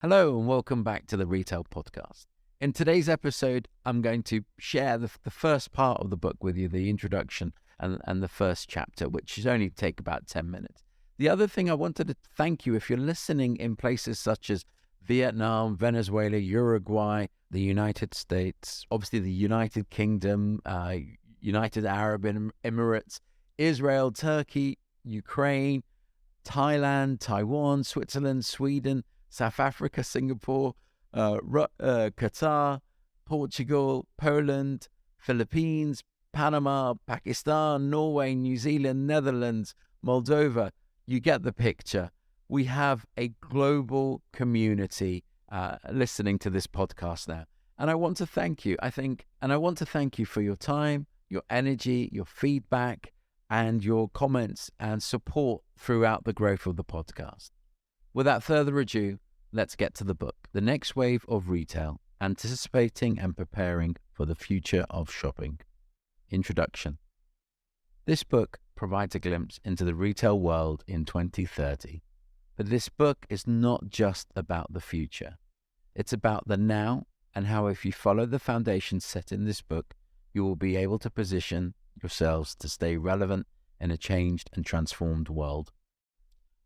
Hello and welcome back to the Retail Podcast. In today's episode, I'm going to share the first part of the book with you, the introduction and the first chapter, which should only take about 10 minutes. The other thing I wanted to thank you, if you're listening in places such as Vietnam, Venezuela, Uruguay, the United States, obviously the United Kingdom, United Arab Emirates, Israel, Turkey, Ukraine, Thailand, Taiwan, Switzerland, Sweden, South Africa, Singapore, Qatar, Portugal, Poland, Philippines, Panama, Pakistan, Norway, New Zealand, Netherlands, Moldova. You get the picture. We have a global community listening to this podcast now. And I want to thank you. I want to thank you for your time, your energy, your feedback, and your comments and support throughout the growth of the podcast. Without further ado, let's get to the book, The Next Wave of Retail, Anticipating and Preparing for the Future of Shopping. Introduction. This book provides a glimpse into the retail world in 2030. But this book is not just about the future. It's about the now and how, if you follow the foundations set in this book, you will be able to position yourselves to stay relevant in a changed and transformed world.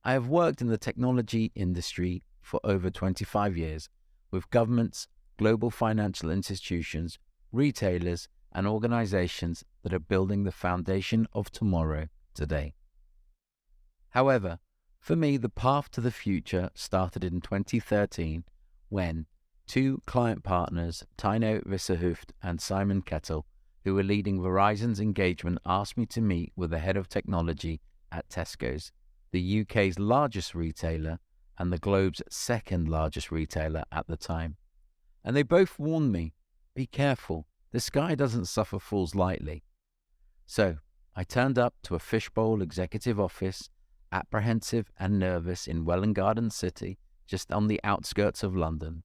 I have worked in the technology industry for over 25 years with governments, global financial institutions, retailers, and organizations that are building the foundation of tomorrow today. However, for me, the path to the future started in 2013 when two client partners, Tino Visserhooft and Simon Kettle, who were leading Verizon's engagement, asked me to meet with the head of technology at Tesco's, the UK's largest retailer and the globe's second largest retailer at the time. And they both warned me, be careful, this guy doesn't suffer fools lightly. So I turned up to a fishbowl executive office, apprehensive and nervous in Welwyn Garden City, just on the outskirts of London.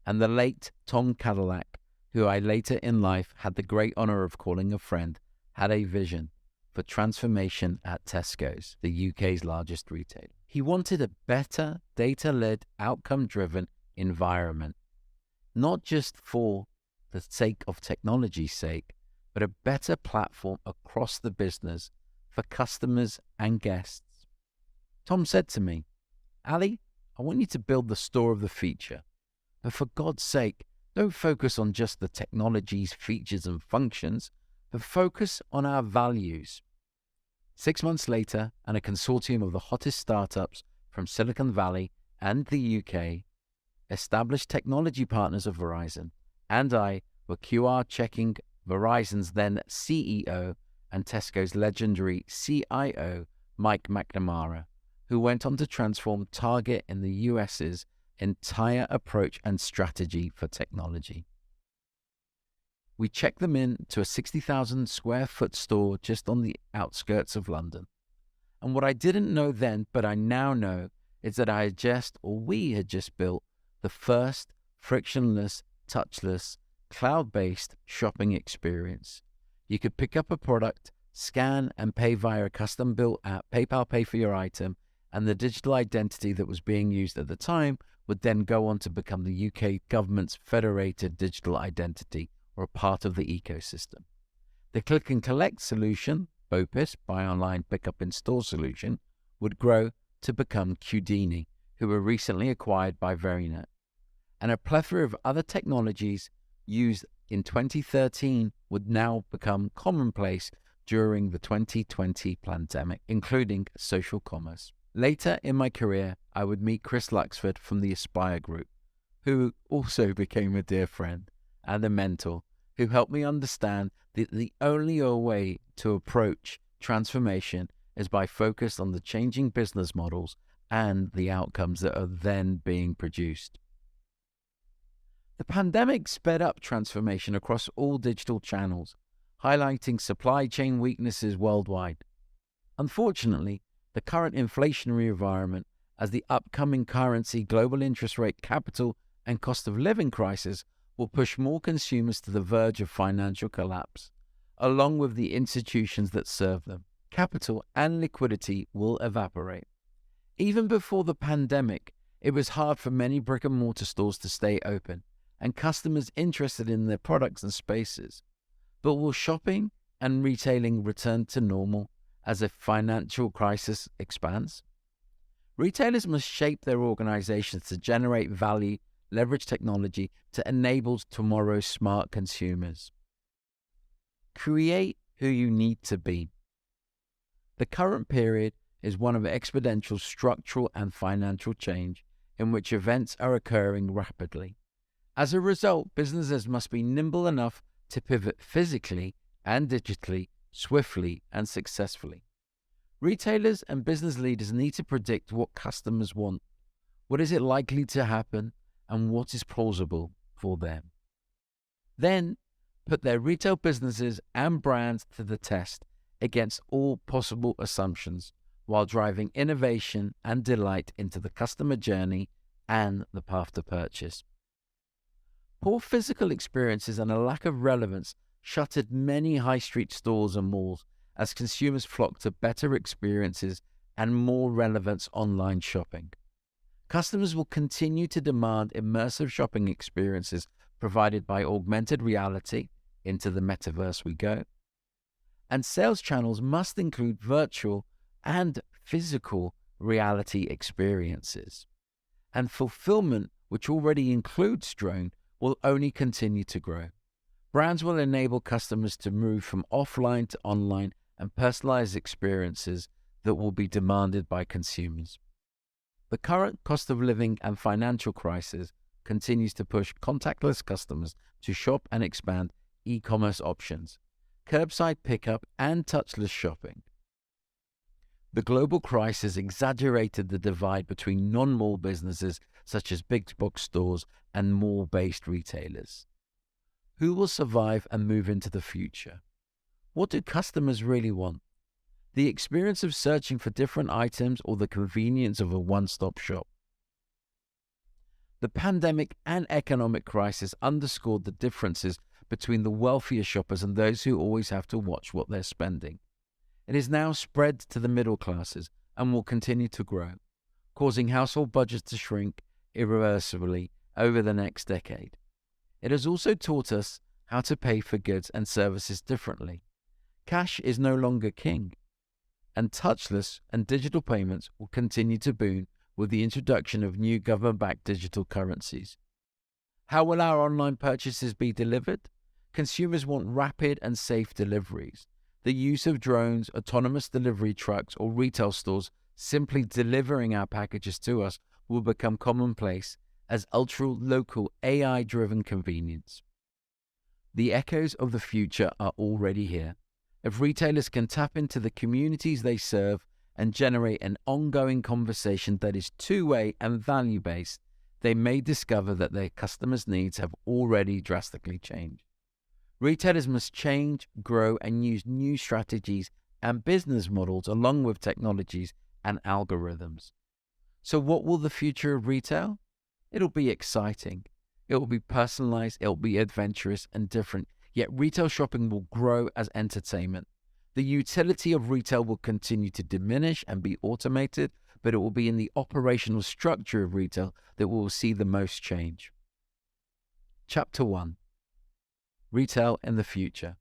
And the late Tom Kaldec, who I later in life had the great honour of calling a friend, had a vision for transformation at Tesco's, the UK's largest retailer. He wanted a better, data-led, outcome-driven environment, not just for the sake of technology's sake, but a better platform across the business for customers and guests. Tom said to me, Ali, I want you to build the store of the future, but for God's sake, don't focus on just the technology's features and functions, but focus on our values. 6 months later, and a consortium of the hottest startups from Silicon Valley and the UK, established technology partners of Verizon, and I were QR-checking Verizon's then CEO and Tesco's legendary CIO, Mike McNamara, who went on to transform Target in the US's entire approach and strategy for technology. We checked them in to a 60,000 square foot store just on the outskirts of London. And what I didn't know then, but I now know, is that we had just built the first frictionless, touchless, cloud-based shopping experience. You could pick up a product, scan and pay via a custom-built app, PayPal Pay for your item, and the digital identity that was being used at the time would then go on to become the UK government's federated digital identity, or a part of the ecosystem. The click and collect solution, BOPIS, Buy Online Pick UpInstore solution, would grow to become Qdini, who were recently acquired by Verizon. And a plethora of other technologies used in 2013 would now become commonplace during the 2020 pandemic, including social commerce. Later in my career, I would meet Chris Luxford from the Aspire Group, who also became a dear friend and a mentor, who helped me understand that the only way to approach transformation is by focus on the changing business models and the outcomes that are then being produced. The pandemic sped up transformation across all digital channels, highlighting supply chain weaknesses worldwide. Unfortunately, the current inflationary environment, as the upcoming currency, global interest rate, capital, and cost of living crisis will push more consumers to the verge of financial collapse, along with the institutions that serve them. Capital and liquidity will evaporate. Even before the pandemic, It was hard for many brick-and-mortar stores to stay open and customers interested in their products and spaces. But will shopping and retailing return to normal as a financial crisis expands? Retailers must shape their organizations to generate value, leverage technology to enable tomorrow's smart consumers. Create who you need to be. The current period is one of exponential structural and financial change in which events are occurring rapidly. As a result, businesses must be nimble enough to pivot physically and digitally, swiftly and successfully. Retailers and business leaders need to predict what customers want, what is it likely to happen, and what is plausible for them. Then, put their retail businesses and brands to the test against all possible assumptions, while driving innovation and delight into the customer journey and the path to purchase. Poor physical experiences and a lack of relevance shuttered many high street stores and malls as consumers flocked to better experiences and more relevance online shopping. Customers will continue to demand immersive shopping experiences provided by augmented reality, into the metaverse we go, and sales channels must include virtual and physical reality experiences. And fulfillment, which already includes drone, will only continue to grow. Brands will enable customers to move from offline to online and personalize experiences that will be demanded by consumers. The current cost of living and financial crisis continues to push contactless customers to shop and expand e-commerce options, curbside pickup and touchless shopping. The global crisis exaggerated the divide between non-mall businesses such as big box stores and mall-based retailers. Who will survive and move into the future? What do customers really want? The experience of searching for different items or the convenience of a one-stop shop? The pandemic and economic crisis underscored the differences between the wealthier shoppers and those who always have to watch what they're spending. It is now spread to the middle classes and will continue to grow, causing household budgets to shrink irreversibly over the next decade. It has also taught us how to pay for goods and services differently. Cash is no longer king, and touchless and digital payments will continue to boom with the introduction of new government-backed digital currencies. How will our online purchases be delivered? Consumers want rapid and safe deliveries. The use of drones, autonomous delivery trucks, or retail stores simply delivering our packages to us will become commonplace as ultra-local AI-driven convenience. The echoes of the future are already here. If retailers can tap into the communities they serve and generate an ongoing conversation that is two-way and value-based, they may discover that their customers' needs have already drastically changed. Retailers must change, grow, and use new strategies and business models along with technologies and algorithms. So what will the future of retail? It'll be exciting. It will be personalized, it will be adventurous and different, yet retail shopping will grow as entertainment. The utility of retail will continue to diminish and be automated, but it will be in the operational structure of retail that we will see the most change. Chapter 1. Retail in the future.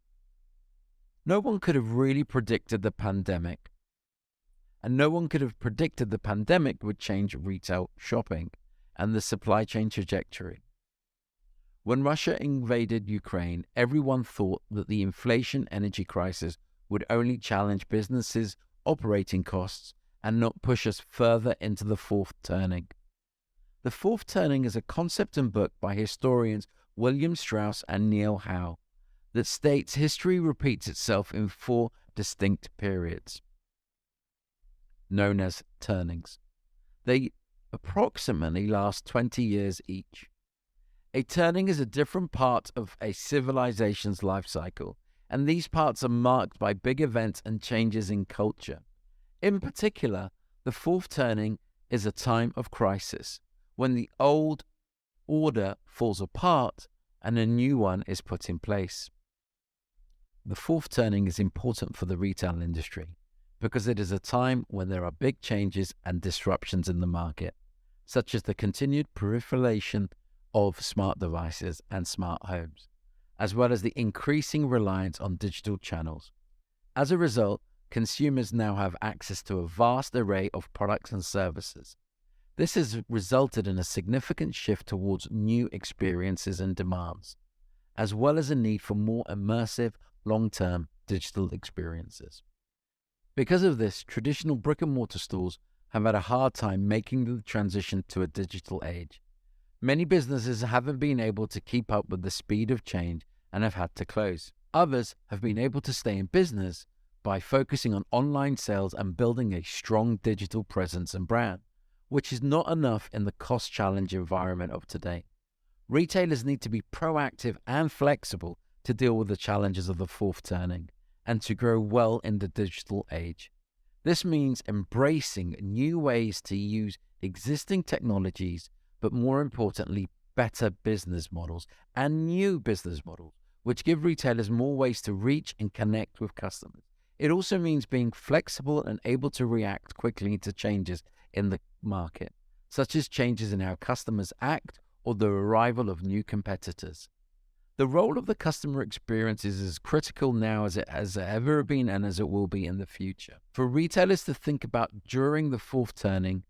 No one could have really predicted the pandemic, and no one could have predicted the pandemic would change retail shopping and the supply chain trajectory. When Russia invaded Ukraine, everyone thought that the inflation energy crisis would only challenge businesses' operating costs and not push us further into the fourth turning. The fourth turning is a concept and book by historians William Strauss and Neil Howe that states history repeats itself in 4 distinct periods, known as turnings. They approximately last 20 years each. A turning is a different part of a civilization's life cycle, and these parts are marked by big events and changes in culture. In particular, the fourth turning is a time of crisis, when the old order falls apart and a new one is put in place. The fourth turning is important for the retail industry because it is a time when there are big changes and disruptions in the market. such as the continued proliferation of smart devices and smart homes, as well as the increasing reliance on digital channels. As a result, consumers now have access to a vast array of products and services. This has resulted in a significant shift towards new experiences and demands, as well as a need for more immersive, long-term digital experiences. Because of this, traditional brick-and-mortar stores have had a hard time making the transition to a digital age. Many businesses haven't been able to keep up with the speed of change and have had to close. Others have been able to stay in business by focusing on online sales and building a strong digital presence and brand, which is not enough in the cost-challenge environment of today. Retailers need to be proactive and flexible to deal with the challenges of the fourth turning and to grow well in the digital age. This means embracing new ways to use existing technologies, but more importantly, better business models and new business models, which give retailers more ways to reach and connect with customers. It also means being flexible and able to react quickly to changes in the market, such as changes in how customers act or the arrival of new competitors. The role of the customer experience is as critical now as it has ever been and as it will be in the future. For retailers to think about during the fourth turning,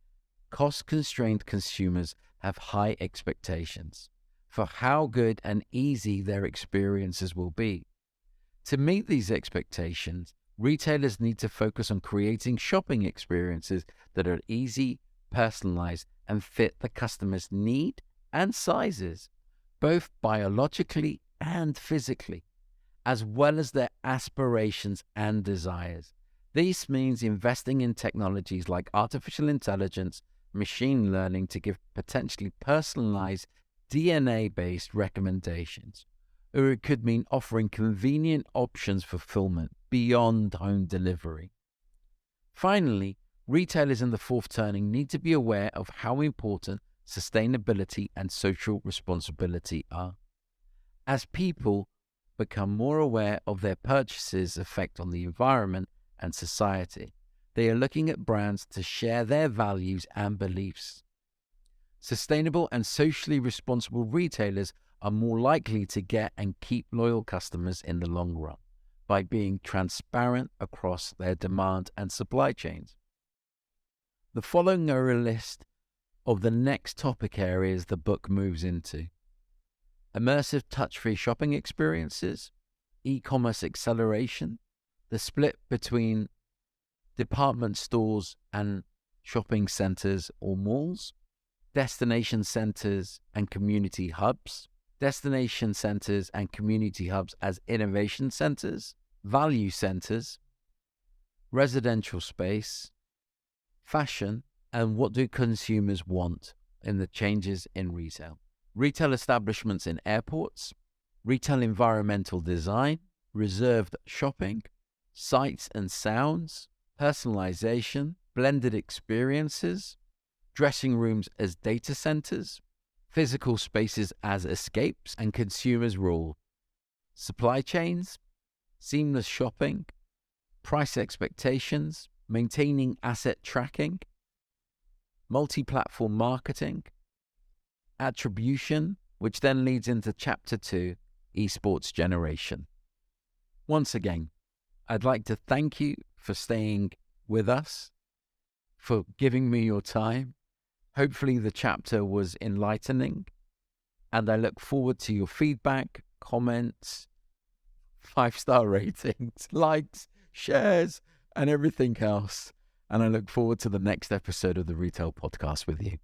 cost-constrained consumers have high expectations for how good and easy their experiences will be. To meet these expectations, retailers need to focus on creating shopping experiences that are easy, personalized, and fit the customer's need and sizes, both biologically and physically, as well as their aspirations and desires. This means investing in technologies like artificial intelligence, machine learning to give potentially personalized DNA-based recommendations, or it could mean offering convenient options for fulfillment beyond home delivery. Finally, retailers in the fourth turning need to be aware of how important sustainability and social responsibility are. As people become more aware of their purchases' effect on the environment and society, they are looking at brands to share their values and beliefs. Sustainable and socially responsible retailers are more likely to get and keep loyal customers in the long run by being transparent across their demand and supply chains. The following are a list of the next topic areas the book moves into: immersive touch-free shopping experiences, e-commerce acceleration, the split between department stores and shopping centers or malls, destination centers and community hubs, destination centers and community hubs as innovation centers, value centers, residential space, fashion, and what do consumers want in the changes in retail. Retail establishments in airports, retail environmental design, reserved shopping, sights and sounds, personalization, blended experiences, dressing rooms as data centers, physical spaces as escapes and consumers rule, supply chains, seamless shopping, price expectations, maintaining asset tracking, multi-platform marketing, attribution, which then leads into Chapter 2, Esports Generation. Once again, I'd like to thank you for staying with us, for giving me your time. Hopefully the chapter was enlightening, and I look forward to your feedback, comments, 5-star ratings, likes, shares, and everything else. And I look forward to the next episode of the Retail Podcast with you.